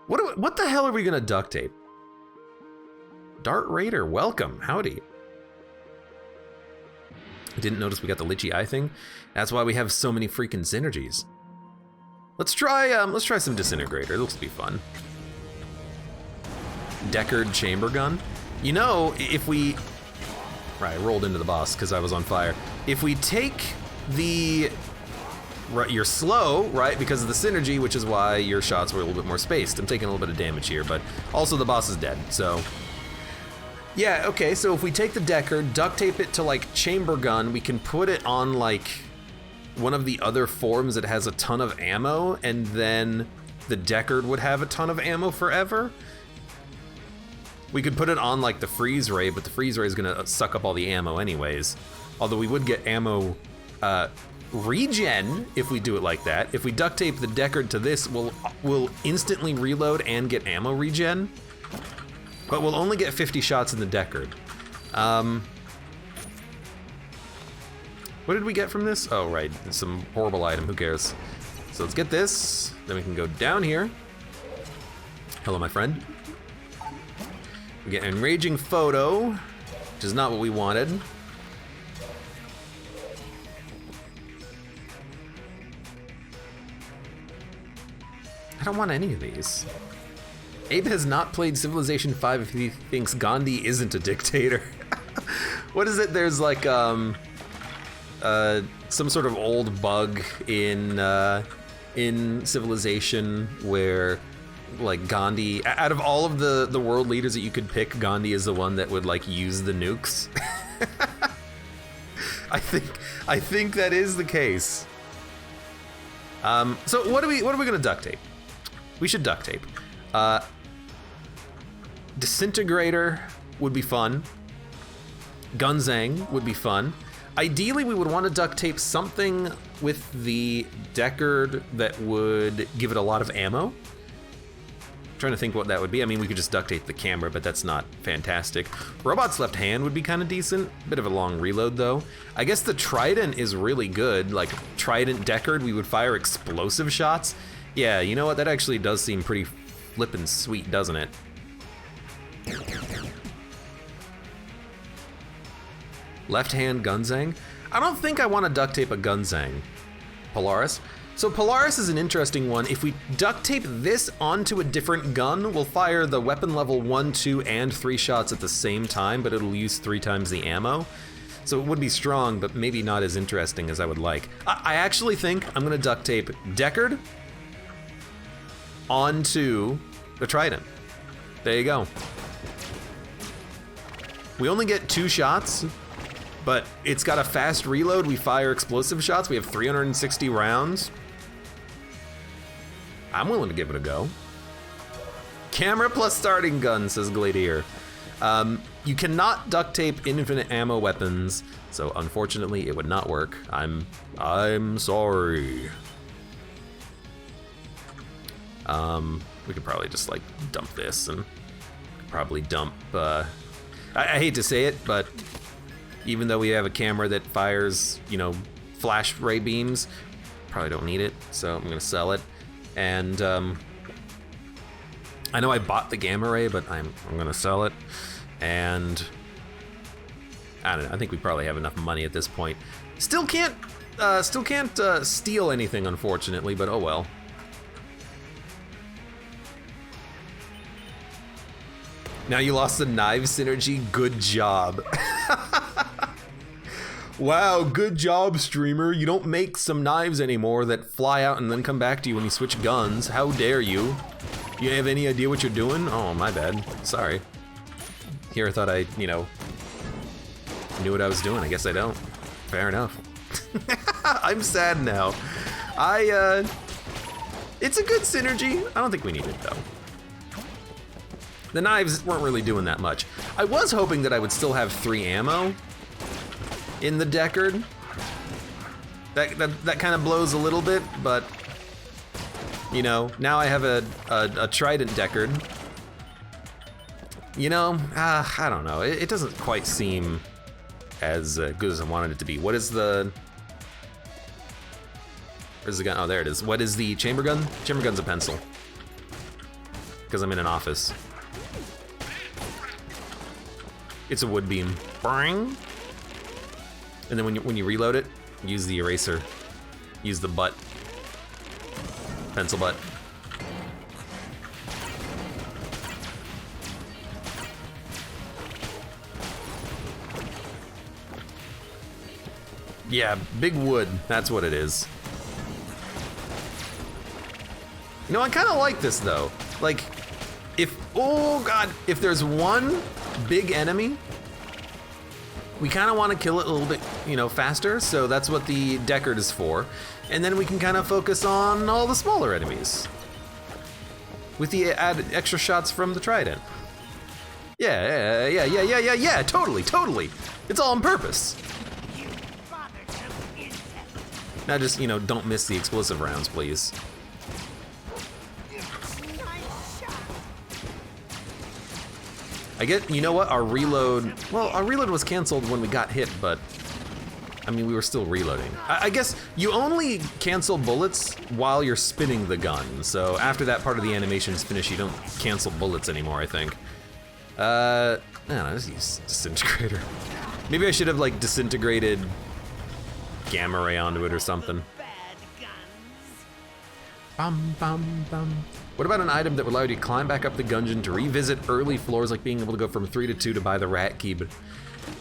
What the hell are we gonna duct tape? Dart Raider, welcome, howdy. Didn't notice we got the Litchi Eye thing. That's why we have so many freaking synergies. Let's try some Disintegrator. This will be fun. Deckard Chamber Gun. You know, if we... Right, I rolled into the boss because I was on fire. If we take the... Right, you're slow, right, because of the synergy, which is why your shots were a little bit more spaced. I'm taking a little bit of damage here, but also the boss is dead, so... Yeah, okay, so if we take the Deckard, duct tape it to, like, Chamber Gun, we can put it on, like, one of the other forms that has a ton of ammo, and then the Deckard would have a ton of ammo forever. We could put it on, like, the Freeze Ray, but the Freeze Ray is gonna suck up all the ammo anyways. Although we would get ammo, regen if we do it like that. If we duct tape the Deckard to this, we'll instantly reload and get ammo regen. But we'll only get 50 shots in the Deckard. What did we get from this? Oh, right, some horrible item, who cares? So let's get this, then we can go down here. Hello, my friend. We get an enraging photo, which is not what we wanted. I don't want any of these. Abe has not played Civilization 5 if he thinks Gandhi isn't a dictator. What is it? There's like some sort of old bug in Civilization where like Gandhi, out of all of the world leaders that you could pick, Gandhi is the one that would like use the nukes. I think that is the case. So what are we gonna duct tape? We should duct tape. Disintegrator would be fun. Gunzang would be fun. Ideally, we would want to duct tape something with the Deckard that would give it a lot of ammo. I'm trying to think what that would be. I mean, we could just duct tape the camera, but that's not fantastic. Robot's left hand would be kind of decent. Bit of a long reload, though. I guess the Trident is really good. Like, Trident Deckard, we would fire explosive shots. Yeah, you know what? That actually does seem pretty flippin' sweet, doesn't it? Left hand Gunzang? I don't think I want to duct tape a Gunzang. Polaris? So Polaris is an interesting one. If we duct tape this onto a different gun, we'll fire the weapon level 1, 2, and 3 shots at the same time, but it'll use 3 times the ammo. So it would be strong, but maybe not as interesting as I would like. I actually think I'm gonna duct tape Deckard onto the Trident. There you go. We only get 2 shots, but it's got a fast reload. We fire explosive shots. We have 360 rounds. I'm willing to give it a go. Camera plus starting gun, says Gladiator. You cannot duct tape infinite ammo weapons, so unfortunately it would not work. I'm sorry. We could probably just like dump this and probably dump, I hate to say it, but even though we have a camera that fires, you know, flash ray beams, probably don't need it, so I'm gonna sell it. And I know I bought the gamma ray, but I'm gonna sell it. And I don't know, I think we probably have enough money at this point. Still can't steal anything, unfortunately, but oh well. Now you lost the knife synergy, good job. Wow, good job, streamer. You don't make some knives anymore that fly out and then come back to you when you switch guns. How dare you? You have any idea what you're doing? Oh, my bad. Sorry. Here I thought I, you know, knew what I was doing. I guess I don't. Fair enough. I'm sad now. It's a good synergy. I don't think we need it, though. The knives weren't really doing that much. I was hoping that I would still have 3 ammo in the Deckard. That kind of blows a little bit, but you know, now I have a Trident Deckard. You know, I don't know. It doesn't quite seem as good as I wanted it to be. What is the... Where's the gun? Oh, there it is. What is the chamber gun? Chamber gun's a pencil. Because I'm in an office. It's a wood beam. Bang. And then when you reload it, use the eraser. Use the butt. Pencil butt. Yeah, big wood, that's what it is. You know, I kind of like this though. Like, oh god, if there's one big enemy, we kind of want to kill it a little bit, you know, faster, so that's what the Deckard is for. And then we can kind of focus on all the smaller enemies. With the extra shots from the trident. Yeah, totally. It's all on purpose. Now just, you know, don't miss the explosive rounds, please. I get, you know what, our reload was canceled when we got hit, but I mean, we were still reloading. I guess you only cancel bullets while you're spinning the gun, so after that part of the animation is finished, you don't cancel bullets anymore, I think. I don't know, just use disintegrator. Maybe I should have, like, disintegrated gamma ray onto it or something. What about an item that would allow you to climb back up the gungeon to revisit early floors, like being able to go from 3 to 2 to buy the rat key? But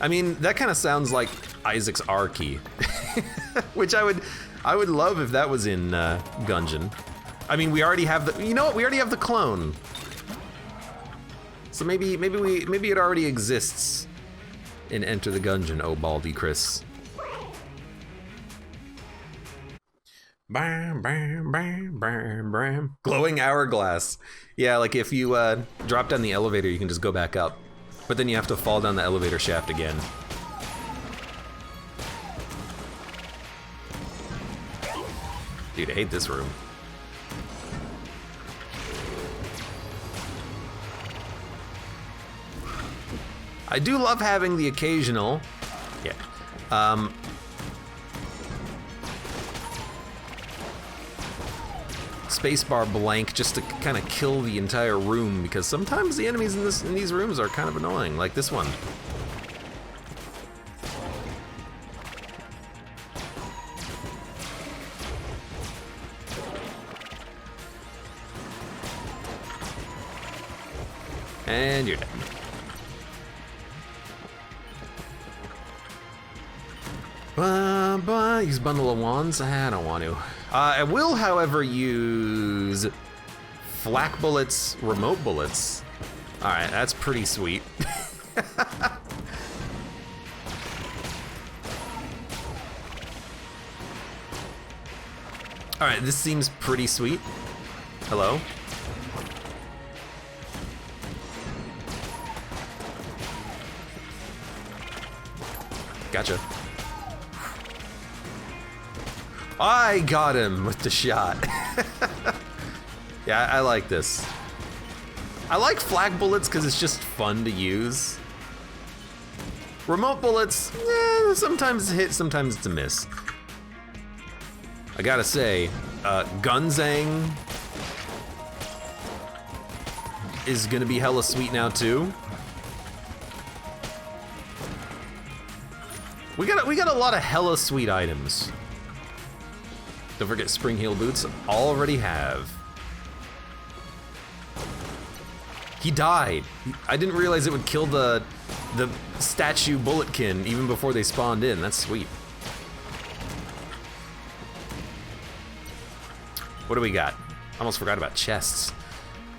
I mean, that kind of sounds like Isaac's R key, which I would love if that was in Gungeon. I mean, we already have the, you know what? We already have the clone, so maybe it already exists in Enter the Gungeon. Oh, Baldy Chris. Bam, bam, bam, bam, bam. Glowing hourglass. Yeah, like if you drop down the elevator, you can just go back up. But then you have to fall down the elevator shaft again. Dude, I hate this room. I do love having the occasional, spacebar blank just to kind of kill the entire room, because sometimes the enemies in these rooms are kind of annoying, like this one. And you're dead. Use bundle of wands? I don't want to. I will, however, use flak bullets, remote bullets. All right, that's pretty sweet. All right, this seems pretty sweet. Hello? Gotcha. I got him with the shot. Yeah, I like this. I like flak bullets because it's just fun to use. Remote bullets, sometimes it's a hit, sometimes it's a miss. I gotta say, Gunzang is gonna be hella sweet now too. We got a lot of hella sweet items. Don't forget spring heel boots, already have. He died. I didn't realize it would kill the statue bulletkin even before they spawned in. That's sweet. What do we got? Almost forgot about chests.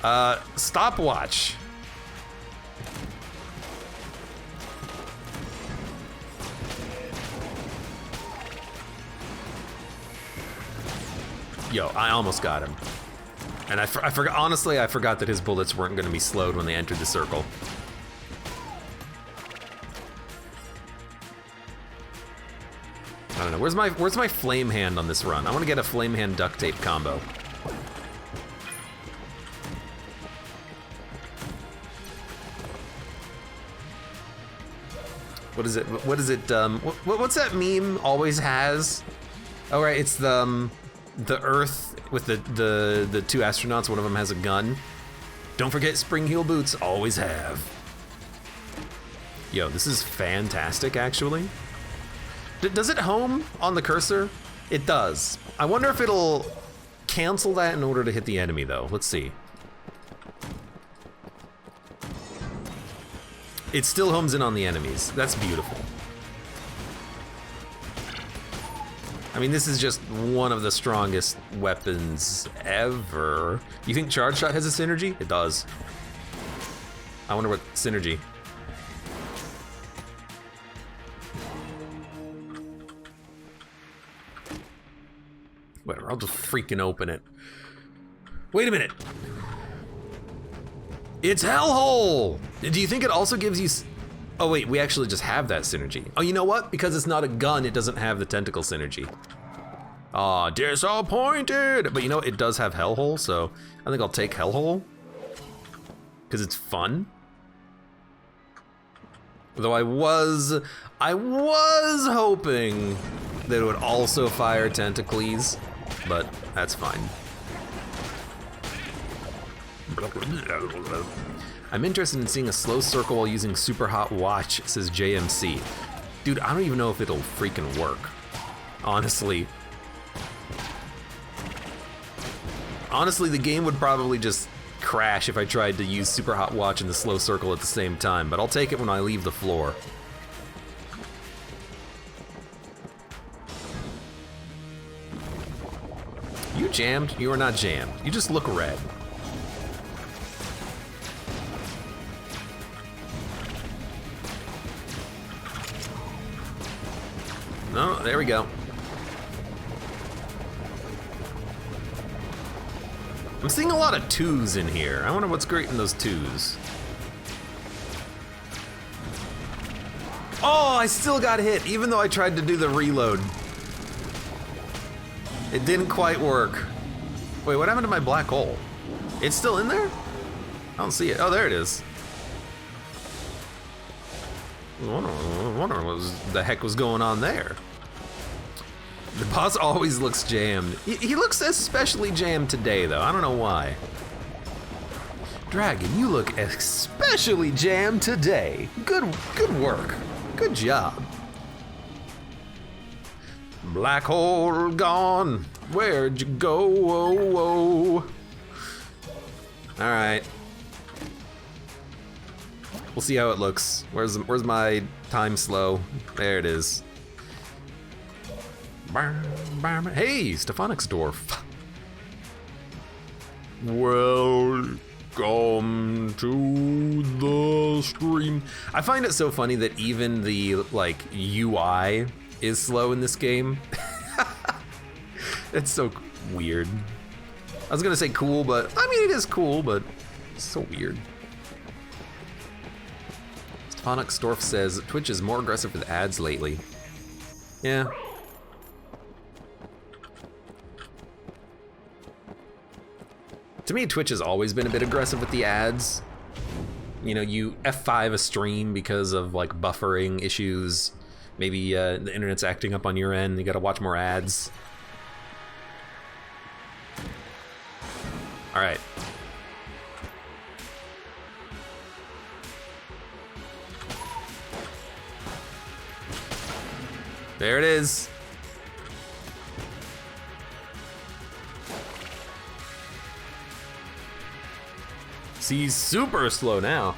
Stopwatch. Yo, I almost got him. And I forgot, honestly, I forgot that his bullets weren't gonna be slowed when they entered the circle. I don't know, where's my flame hand on this run? I wanna get a flame hand duct tape combo. What is it, what's that meme always has? Oh right, it's the Earth with the two astronauts, one of them has a gun. Don't forget spring heel boots, always have. Yo, this is fantastic actually. Does it home on the cursor? It does. I wonder if it'll cancel that in order to hit the enemy though. Let's see. It still homes in on the enemies. That's beautiful. I mean, this is just one of the strongest weapons ever. You think Charge Shot has a synergy? It does. I wonder what synergy. Whatever, I'll just freaking open it. Wait a minute. It's Hellhole! Do you think it also gives you... Oh wait, we actually just have that synergy. Oh, you know what? Because it's not a gun, it doesn't have the tentacle synergy. Aw, disappointed! But you know, it does have Hellhole, so I think I'll take Hellhole. Because it's fun. Though I was hoping that it would also fire Tentacles, but that's fine. I'm interested in seeing a slow circle while using Super Hot Watch, says JMC. Dude, I don't even know if it'll freaking work. Honestly. Honestly, the game would probably just crash if I tried to use Super Hot Watch and the slow circle at the same time, but I'll take it when I leave the floor. You jammed? You are not jammed. You just look red. No, there we go. I'm seeing a lot of twos in here. I wonder what's great in those twos. Oh, I still got hit, even though I tried to do the reload. It didn't quite work. Wait, what happened to my black hole? It's still in there? I don't see it. Oh, there it is. I wonder what the heck was going on there. The boss always looks jammed. He looks especially jammed today, though. I don't know why. Dragon, you look especially jammed today. Good work. Good job. Black hole gone. Where'd you go? Whoa, whoa. All right. We'll see how it looks. Where's my time slow? There it is. Hey, Stefanuxdorf. Welcome to the stream. I find it so funny that even the like UI is slow in this game. It's so weird. I was gonna say cool, but I mean it is cool, but it's so weird. Stefanuxdorf says Twitch is more aggressive with ads lately. Yeah. To me, Twitch has always been a bit aggressive with the ads. You know, you F5 a stream because of like buffering issues. Maybe the internet's acting up on your end, you gotta watch more ads. All right. There it is. See, he's super slow now.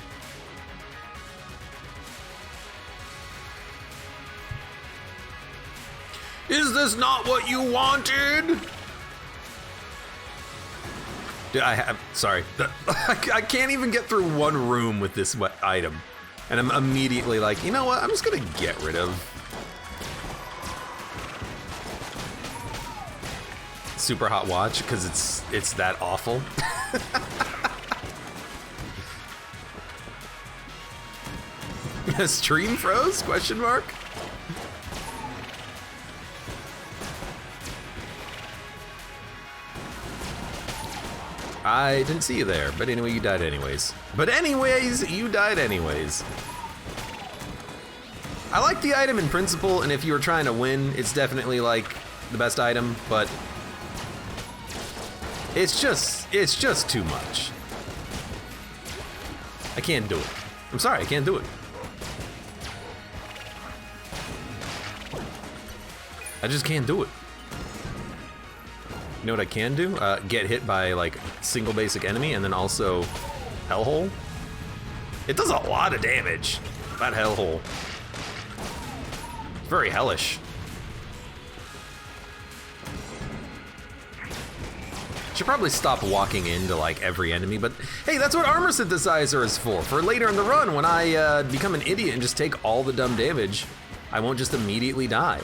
Is this not what you wanted? Dude, sorry. I can't even get through one room with this item. And I'm immediately like, you know what? I'm just gonna get rid of Super Hot Watch because it's that awful. Stream froze? Question mark? I didn't see you there, but anyway, you died anyways. But anyways, you died anyways. I like the item in principle, and if you were trying to win, it's definitely like the best item, but it's just too much. I can't do it. I'm sorry, I can't do it. I just can't do it. You know what I can do? Get hit by like single basic enemy and then also Hellhole. It does a lot of damage, that Hellhole. It's very hellish. Should probably stop walking into like every enemy, but hey, that's what armor synthesizer is for later in the run when I become an idiot and just take all the dumb damage. I won't just immediately die.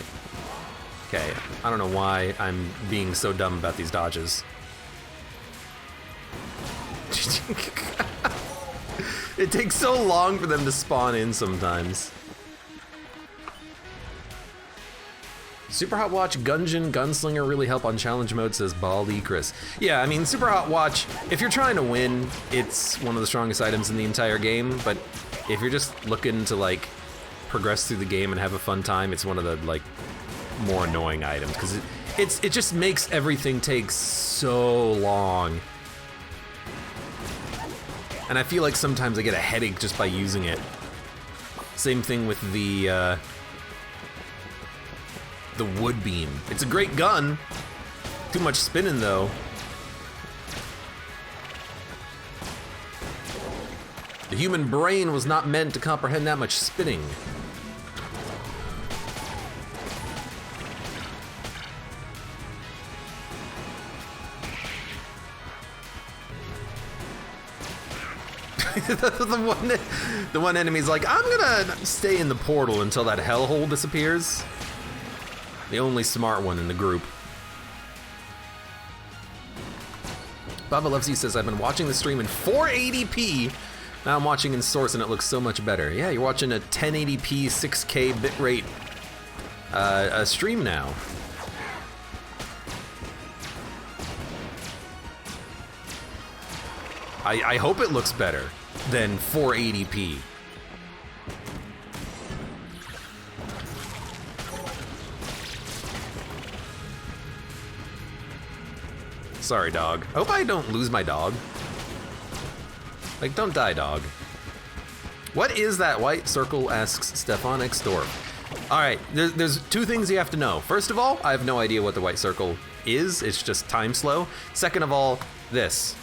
Okay, I don't know why I'm being so dumb about these dodges. It takes so long for them to spawn in sometimes. Super Hot Watch, Gungeon, Gunslinger really help on challenge mode, says Baldy Chris. Yeah, I mean, Super Hot Watch, if you're trying to win, it's one of the strongest items in the entire game, but if you're just looking to like progress through the game and have a fun time, it's one of the like more annoying items, because it just makes everything take so long. And I feel like sometimes I get a headache just by using it. Same thing with the wood beam. It's a great gun. Too much spinning though. The human brain was not meant to comprehend that much spinning. the one enemy's like, I'm gonna stay in the portal until that hellhole disappears. The only smart one in the group. Baba Loves You says, I've been watching the stream in 480p. Now I'm watching in source and it looks so much better. Yeah, you're watching a 1080p 6K bitrate stream now. I hope it looks better than 480p. Sorry, dog. Hope I don't lose my dog. Like, don't die, dog. What is that white circle, asks Stefan Extorp. All right, there's two things you have to know. First of all, I have no idea what the white circle is. It's just time slow. Second of all, this.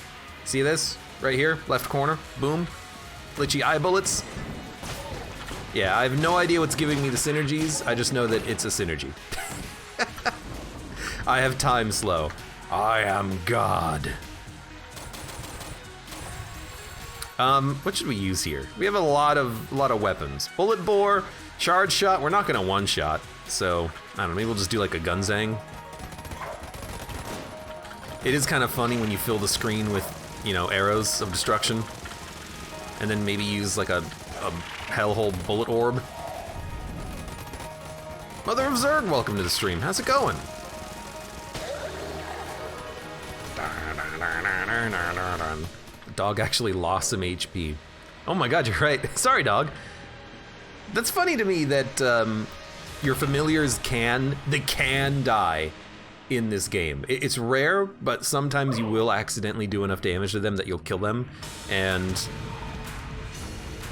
See this? Right here, left corner, boom. Glitchy eye bullets. Yeah, I have no idea what's giving me the synergies. I just know that it's a synergy. I have time slow. I am God. What should we use here? We have a lot of weapons. Bullet bore, charge shot. We're not gonna one shot, so I don't know. Maybe we'll just do like a gunzang. It is kind of funny when you fill the screen with, you know, arrows of destruction, and then maybe use like a hellhole bullet orb. Mother of Zerg, welcome to the stream. How's it going? The dog actually lost some HP. Oh my god, you're right. Sorry, dog. That's funny to me that your familiars can die in this game. It's rare, but sometimes you will accidentally do enough damage to them that you'll kill them, and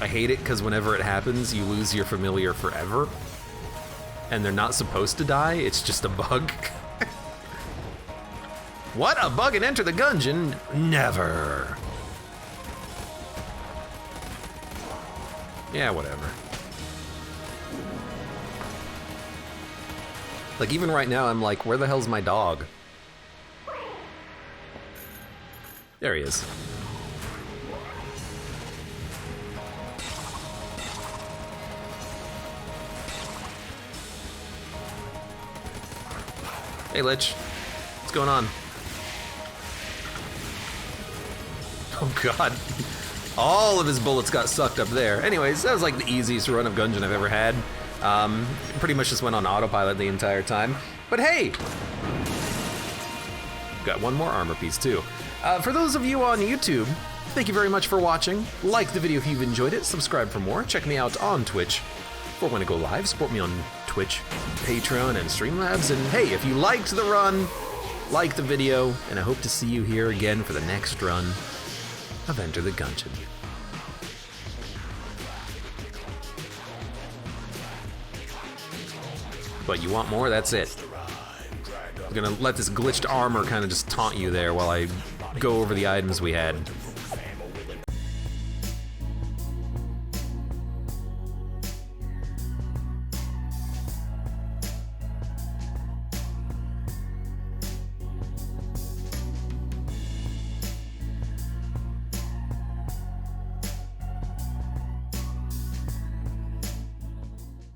I hate it because whenever it happens, you lose your familiar forever, and they're not supposed to die, it's just a bug. What, a bug in Enter the Gungeon? Never. Yeah, whatever. Like, even right now, I'm like, where the hell's my dog? There he is. Hey, Lich. What's going on? Oh, God. All of his bullets got sucked up there. Anyways, that was like the easiest run of Gungeon I've ever had. Pretty much just went on autopilot the entire time. But hey! Got one more armor piece too. For those of you on YouTube, thank you very much for watching. Like the video if you've enjoyed it, subscribe for more, check me out on Twitch for when I go live, support me on Twitch, Patreon, and Streamlabs. And hey, if you liked the run, like the video, and I hope to see you here again for the next run of Enter the Gungeon. But you want more? That's it. gonna let this glitched armor kind of just taunt you there while I go over the items we had.